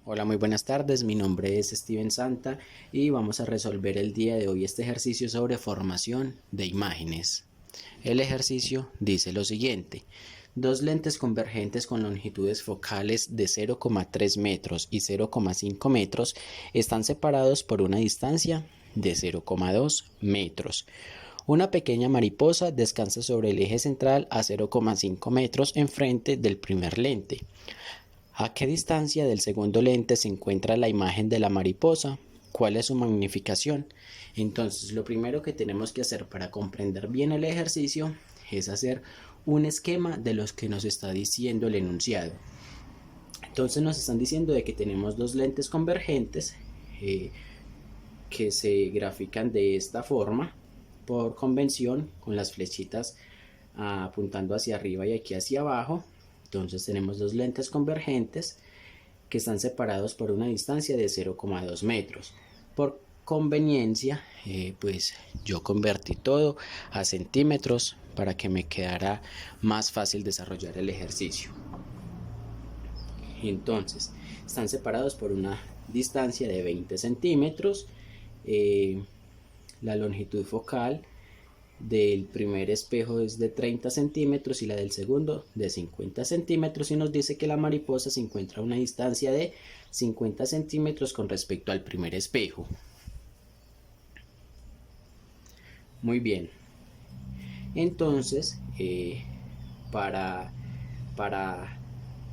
Hola, muy buenas tardes, mi nombre es Steven Santa y vamos a resolver el día de hoy este ejercicio sobre formación de imágenes. El ejercicio dice lo siguiente: dos lentes convergentes con longitudes focales de 0,3 metros y 0,5 metros están separados por una distancia de 0,2 metros. Una pequeña mariposa descansa sobre el eje central a 0,5 metros enfrente del primer lente. ¿A qué distancia del segundo lente se encuentra la imagen de la mariposa? ¿Cuál es su magnificación? Entonces, lo primero que tenemos que hacer para comprender bien el ejercicio es hacer un esquema de los que nos está diciendo el enunciado. Entonces nos están diciendo de que tenemos dos lentes convergentes que se grafican de esta forma por convención, con las flechitas apuntando hacia arriba y aquí hacia abajo. Entonces tenemos dos lentes convergentes que están separados por una distancia de 0,2 metros. Por conveniencia, pues yo convertí todo a centímetros para que me quedara más fácil desarrollar el ejercicio. Entonces, están separados por una distancia de 20 centímetros. La longitud focal del primer espejo es de 30 centímetros y la del segundo de 50 centímetros, y nos dice que la mariposa se encuentra a una distancia de 50 centímetros con respecto al primer espejo. Muy bien, entonces para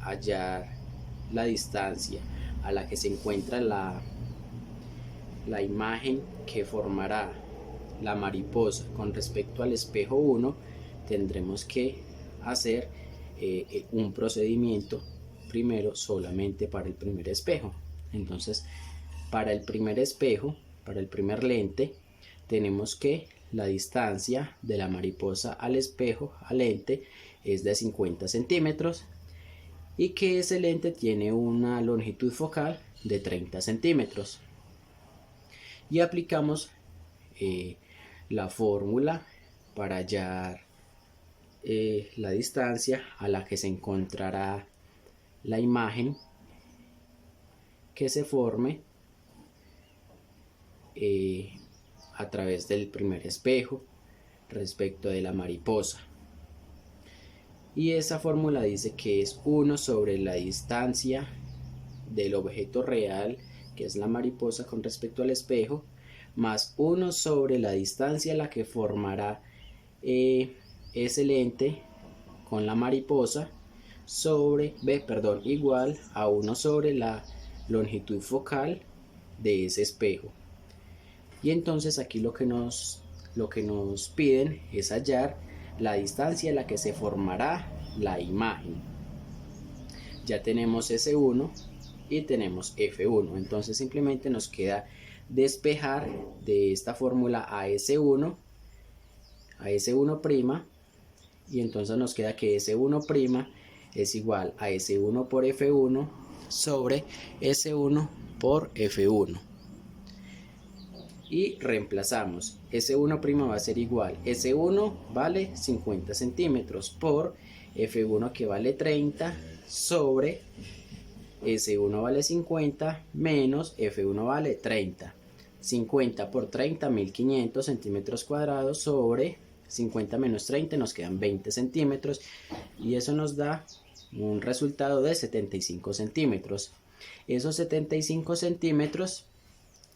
hallar la distancia a la que se encuentra la imagen que formará la mariposa con respecto al espejo 1, tendremos que hacer un procedimiento primero solamente para el primer espejo. Entonces, para el primer espejo, para el primer lente, tenemos que la distancia de la mariposa al espejo, al lente, es de 50 centímetros y que ese lente tiene una longitud focal de 30 centímetros. Y aplicamos la fórmula para hallar la distancia a la que se encontrará la imagen que se forme a través del primer espejo respecto de la mariposa. Y esa fórmula dice que es 1 sobre la distancia del objeto real, que es la mariposa, con respecto al espejo, más 1 sobre la distancia a la que formará ese lente con la mariposa igual a 1 sobre la longitud focal de ese espejo. Y entonces aquí lo que nos piden es hallar la distancia a la que se formará la imagen. Ya tenemos S1 y tenemos F1, entonces simplemente nos queda despejar de esta fórmula a S1 prima, y entonces nos queda que S1' es igual a S1 por F1 sobre S1 por F1. Y reemplazamos. S1' va a ser igual, S1 vale 50 centímetros por F1, que vale 30, sobre S1 vale 50 menos F1 vale 30. 50 por 30, 1500 centímetros cuadrados, sobre 50 menos 30 nos quedan 20 centímetros, y eso nos da un resultado de 75 centímetros. Esos 75 centímetros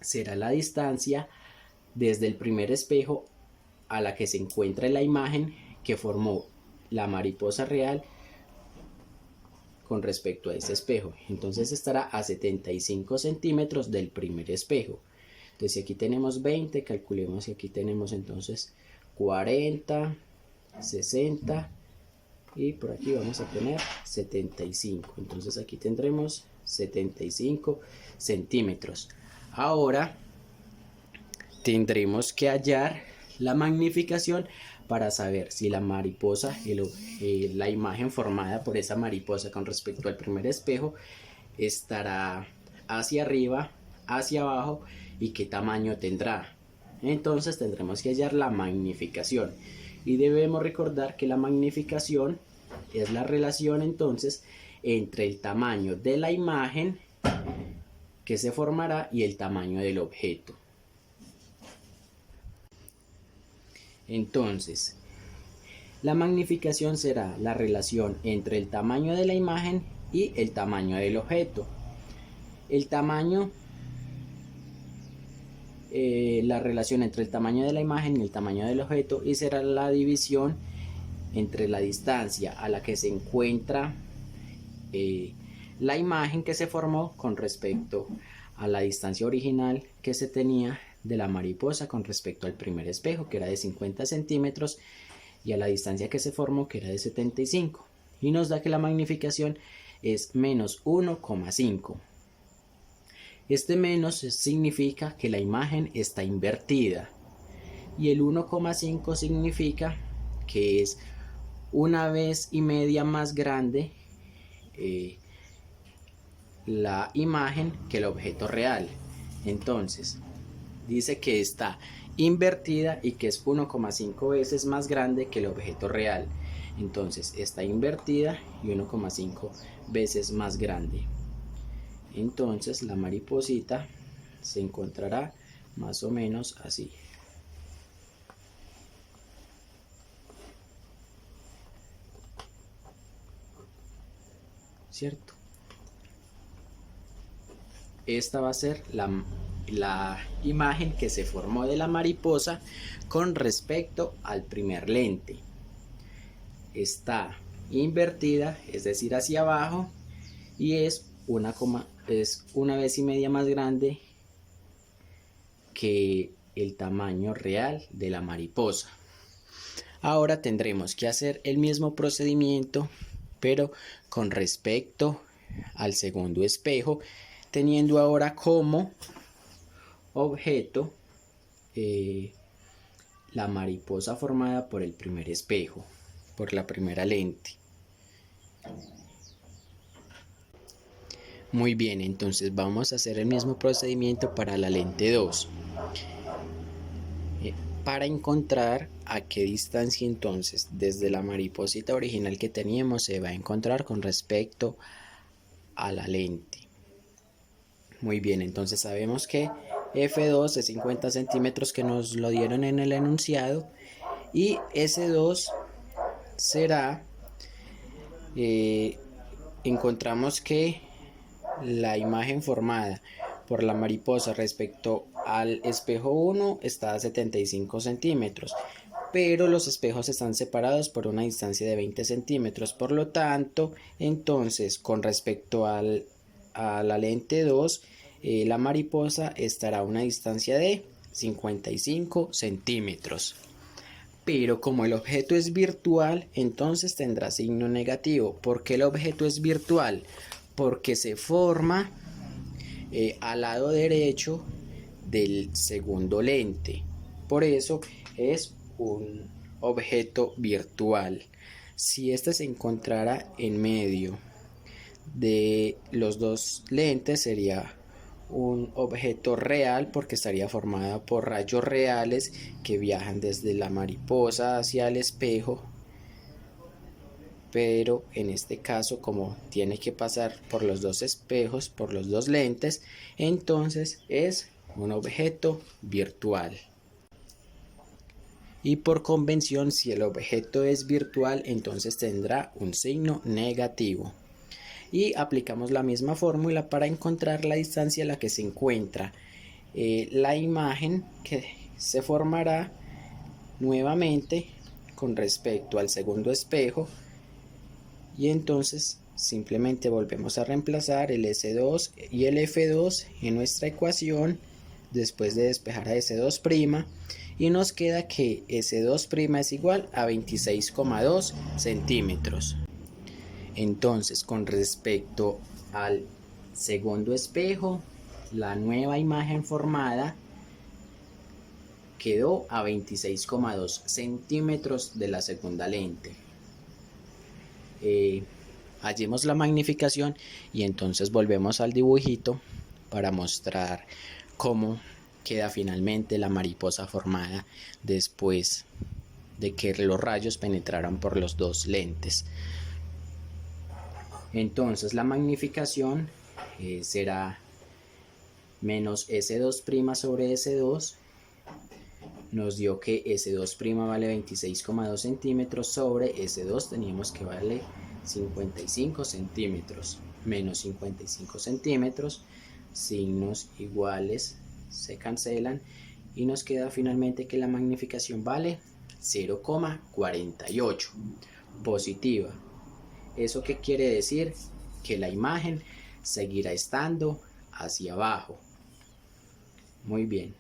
será la distancia desde el primer espejo a la que se encuentra la imagen que formó la mariposa real con respecto a ese espejo. Entonces estará a 75 centímetros del primer espejo. Entonces, si aquí tenemos 20, calculemos si aquí tenemos entonces 40, 60 y por aquí vamos a poner 75. Entonces aquí tendremos 75 centímetros. Ahora tendremos que hallar la magnificación para saber si la mariposa, la imagen formada por esa mariposa con respecto al primer espejo, estará hacia arriba, hacia abajo, y qué tamaño tendrá. Entonces tendremos que hallar la magnificación, y debemos recordar que la magnificación es la relación entonces entre el tamaño de la imagen que se formará y el tamaño del objeto. Entonces, la magnificación será la relación entre el tamaño de la imagen y el tamaño del objeto. El tamaño, la relación entre el tamaño de la imagen y el tamaño del objeto, y será la división entre la distancia a la que se encuentra la imagen que se formó con respecto a la distancia original que se tenía de la mariposa con respecto al primer espejo, que era de 50 centímetros, y a la distancia que se formó, que era de 75, y nos da que la magnificación es menos 1,5. Este menos significa que la imagen está invertida, y el 1,5 significa que es una vez y media más grande la imagen que el objeto real. Entonces dice que está invertida y que es 1,5 veces más grande que el objeto real. Entonces está invertida y 1,5 veces más grande. Entonces la mariposita se encontrará más o menos así. ¿Cierto? Esta va a ser la imagen que se formó de la mariposa con respecto al primer lente. Está invertida, es decir, hacia abajo, y es una vez y media más grande que el tamaño real de la mariposa. Ahora tendremos que hacer el mismo procedimiento, pero con respecto al segundo espejo, teniendo ahora como objeto la mariposa formada por el primer espejo, por la primera lente. Muy bien, entonces vamos a hacer el mismo procedimiento para la lente 2. Para encontrar a qué distancia entonces desde la mariposita original que teníamos se va a encontrar con respecto a la lente. Muy bien, entonces sabemos que F2 es 50 centímetros, que nos lo dieron en el enunciado, y S2 será, encontramos que la imagen formada por la mariposa respecto al espejo 1 está a 75 centímetros, pero los espejos están separados por una distancia de 20 centímetros, por lo tanto, entonces con respecto a la lente 2, la mariposa estará a una distancia de 55 centímetros. Pero como el objeto es virtual, entonces tendrá signo negativo. ¿Por qué el objeto es virtual? Porque se forma al lado derecho del segundo lente. Por eso es un objeto virtual. Si este se encontrara en medio de los dos lentes, sería un objeto real, porque estaría formada por rayos reales que viajan desde la mariposa hacia el espejo, pero en este caso, como tiene que pasar por los dos espejos, por los dos lentes, entonces es un objeto virtual. Y por convención, si el objeto es virtual, entonces tendrá un signo negativo. Y aplicamos la misma fórmula para encontrar la distancia a la que se encuentra la imagen que se formará nuevamente con respecto al segundo espejo, y entonces simplemente volvemos a reemplazar el S2 y el F2 en nuestra ecuación después de despejar a S2', y nos queda que S2' es igual a 26,2 centímetros. Entonces, con respecto al segundo espejo, la nueva imagen formada quedó a 26,2 centímetros de la segunda lente. Hallemos la magnificación y entonces volvemos al dibujito para mostrar cómo queda finalmente la mariposa formada después de que los rayos penetraran por los dos lentes. Entonces la magnificación será menos S2' sobre S2 nos dio que S2' vale 26,2 centímetros sobre S2 teníamos que vale 55 centímetros, menos 55 centímetros, signos iguales se cancelan y nos queda finalmente que la magnificación vale 0,48, positiva. ¿Eso qué quiere decir? Que la imagen seguirá estando hacia abajo. Muy bien.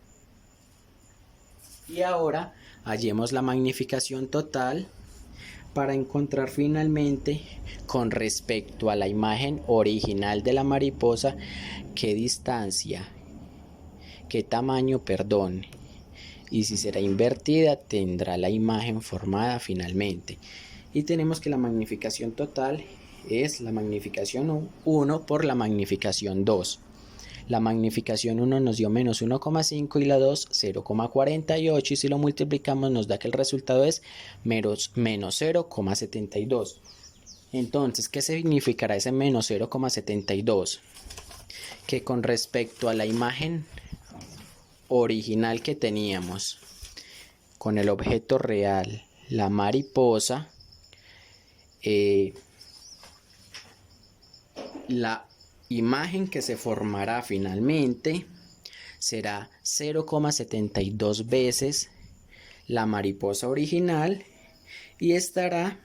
Y ahora hallemos la magnificación total para encontrar finalmente con respecto a la imagen original de la mariposa qué distancia, qué tamaño, perdón, y si será invertida tendrá la imagen formada finalmente. Y tenemos que la magnificación total es la magnificación 1 por la magnificación 2. La magnificación 1 nos dio menos 1,5 y la 2 0,48 y si lo multiplicamos nos da que el resultado es menos 0,72. Entonces, ¿qué significará ese menos 0,72? Que con respecto a la imagen original que teníamos con el objeto real, la mariposa, la imagen que se formará finalmente será 0,72 veces la mariposa original y estará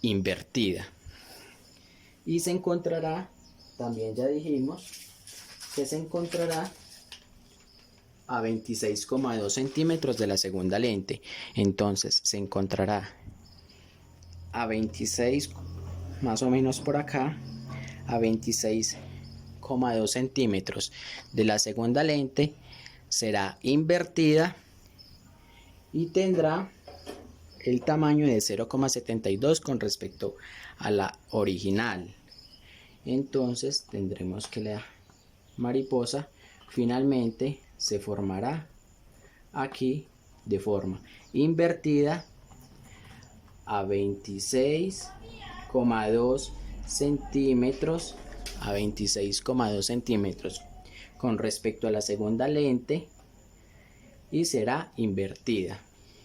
invertida y se encontrará, también ya dijimos que se encontrará a 26,2 centímetros de la segunda lente. Entonces se encontrará a 26, más o menos por acá, a 26,2 centímetros de la segunda lente, será invertida y tendrá el tamaño de 0,72 con respecto a la original. Entonces tendremos que la mariposa finalmente se formará aquí de forma invertida a 26,2 centímetros con respecto a la segunda lente y será invertida.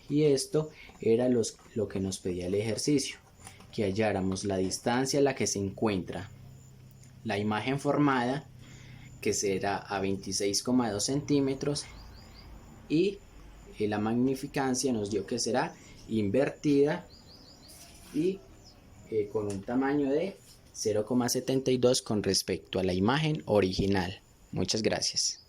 Y esto era lo que nos pedía el ejercicio, que halláramos la distancia a la que se encuentra la imagen formada, que será a 26,2 centímetros, y la magnificancia nos dio que será invertida y con un tamaño de 0,72 con respecto a la imagen original. Muchas gracias.